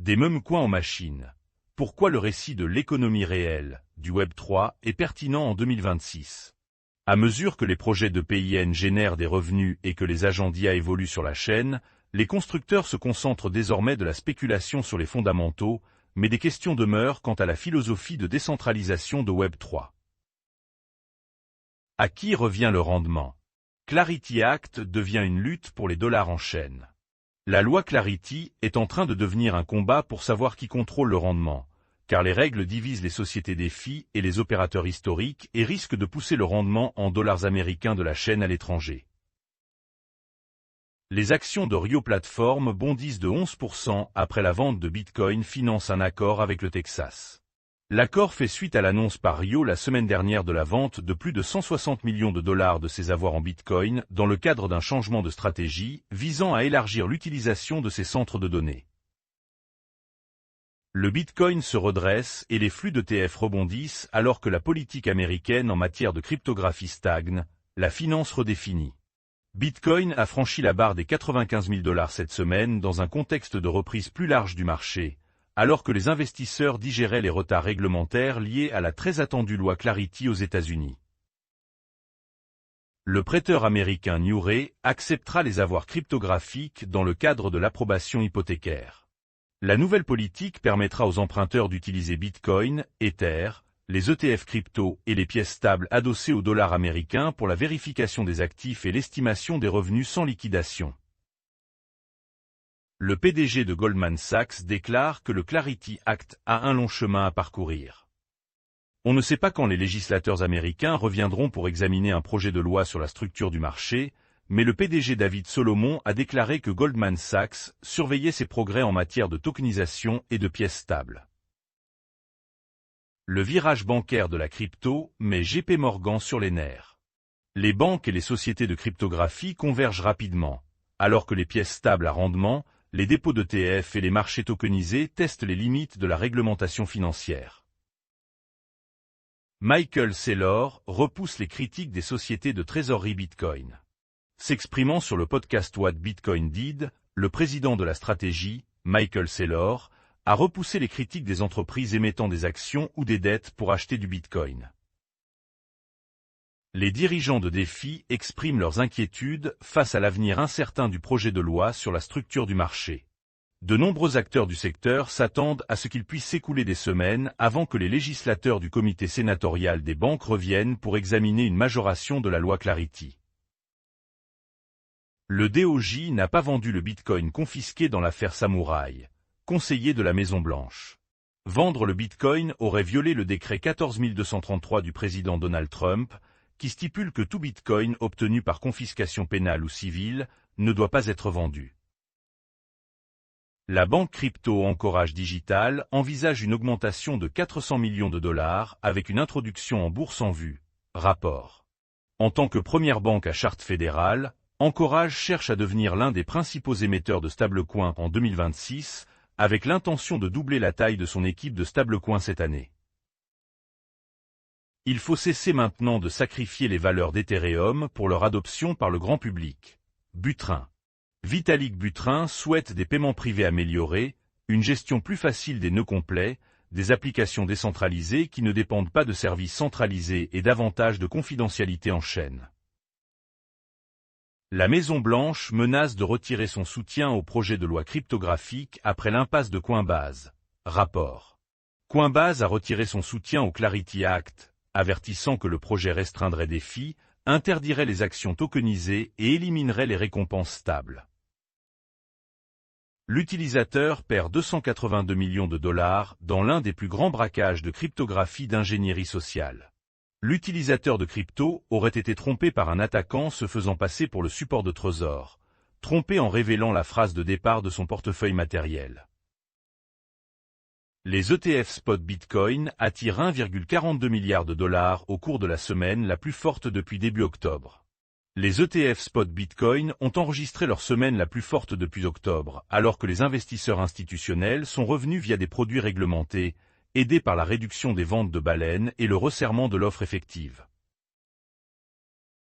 Des meme-coins en machine. Pourquoi le récit de l'économie réelle, du Web3, est pertinent en 2026? À mesure que les projets de PIN génèrent des revenus et que les agents d'IA évoluent sur la chaîne, les constructeurs se concentrent désormais de la spéculation sur les fondamentaux, mais des questions demeurent quant à la philosophie de décentralisation de Web3. À qui revient le rendement? Clarity Act devient une lutte pour les dollars en chaîne. La loi Clarity est en train de devenir un combat pour savoir qui contrôle le rendement, car les règles divisent les sociétés DeFi et les opérateurs historiques et risquent de pousser le rendement en dollars américains de la chaîne à l'étranger. Les actions de Rio Platform bondissent de 11% après la vente de Bitcoin finance un accord avec le Texas. L'accord fait suite à l'annonce par Rio la semaine dernière de la vente de plus de 160 millions de dollars de ses avoirs en Bitcoin dans le cadre d'un changement de stratégie visant à élargir l'utilisation de ses centres de données. Le Bitcoin se redresse et les flux d'ETF rebondissent alors que la politique américaine en matière de cryptographie stagne, la finance redéfinie. Bitcoin a franchi la barre des 95 000 dollars cette semaine dans un contexte de reprise plus large du marché, alors que les investisseurs digéraient les retards réglementaires liés à la très attendue loi Clarity aux États-Unis. Le prêteur américain Newray acceptera les avoirs cryptographiques dans le cadre de l'approbation hypothécaire. La nouvelle politique permettra aux emprunteurs d'utiliser Bitcoin, Ether, les ETF crypto et les pièces stables adossées au dollar américain pour la vérification des actifs et l'estimation des revenus sans liquidation. Le PDG de Goldman Sachs déclare que le Clarity Act a un long chemin à parcourir. On ne sait pas quand les législateurs américains reviendront pour examiner un projet de loi sur la structure du marché, mais le PDG David Solomon a déclaré que Goldman Sachs surveillait ses progrès en matière de tokenisation et de pièces stables. Le virage bancaire de la crypto met JP Morgan sur les nerfs. Les banques et les sociétés de cryptographie convergent rapidement, alors que les pièces stables à rendement, les dépôts d'ETF et les marchés tokenisés testent les limites de la réglementation financière. Michael Saylor repousse les critiques des sociétés de trésorerie Bitcoin. S'exprimant sur le podcast What Bitcoin Did, le président de la stratégie, Michael Saylor, a repoussé les critiques des entreprises émettant des actions ou des dettes pour acheter du Bitcoin. Les dirigeants de DeFi expriment leurs inquiétudes face à l'avenir incertain du projet de loi sur la structure du marché. De nombreux acteurs du secteur s'attendent à ce qu'il puisse s'écouler des semaines avant que les législateurs du comité sénatorial des banques reviennent pour examiner une majoration de la loi Clarity. Le DOJ n'a pas vendu le Bitcoin confisqué dans l'affaire Samouraï, conseiller de la Maison-Blanche. Vendre le Bitcoin aurait violé le décret 14233 du président Donald Trump, qui stipule que tout Bitcoin obtenu par confiscation pénale ou civile ne doit pas être vendu. La banque crypto Anchorage Digital envisage une augmentation de 400 millions de dollars avec une introduction en bourse en vue. Rapport. En tant que première banque à charte fédérale, Anchorage cherche à devenir l'un des principaux émetteurs de stablecoins en 2026, avec l'intention de doubler la taille de son équipe de stablecoins cette année. Il faut cesser maintenant de sacrifier les valeurs d'Ethereum pour leur adoption par le grand public. Buterin. Vitalik Buterin souhaite des paiements privés améliorés, une gestion plus facile des nœuds complets, des applications décentralisées qui ne dépendent pas de services centralisés et davantage de confidentialité en chaîne. La Maison-Blanche menace de retirer son soutien au projet de loi cryptographique après l'impasse de Coinbase. Rapport. Coinbase a retiré son soutien au Clarity Act, avertissant que le projet restreindrait DeFi, interdirait les actions tokenisées et éliminerait les récompenses stables. L'utilisateur perd 282 millions de dollars dans l'un des plus grands braquages de cryptographie d'ingénierie sociale. L'utilisateur de crypto aurait été trompé par un attaquant se faisant passer pour le support de Trésor, trompé en révélant la phrase de départ de son portefeuille matériel. Les ETF spot Bitcoin attirent 1,42 milliard de dollars au cours de la semaine la plus forte depuis début octobre. Les ETF spot Bitcoin ont enregistré leur semaine la plus forte depuis octobre, alors que les investisseurs institutionnels sont revenus via des produits réglementés, aidés par la réduction des ventes de baleines et le resserrement de l'offre effective.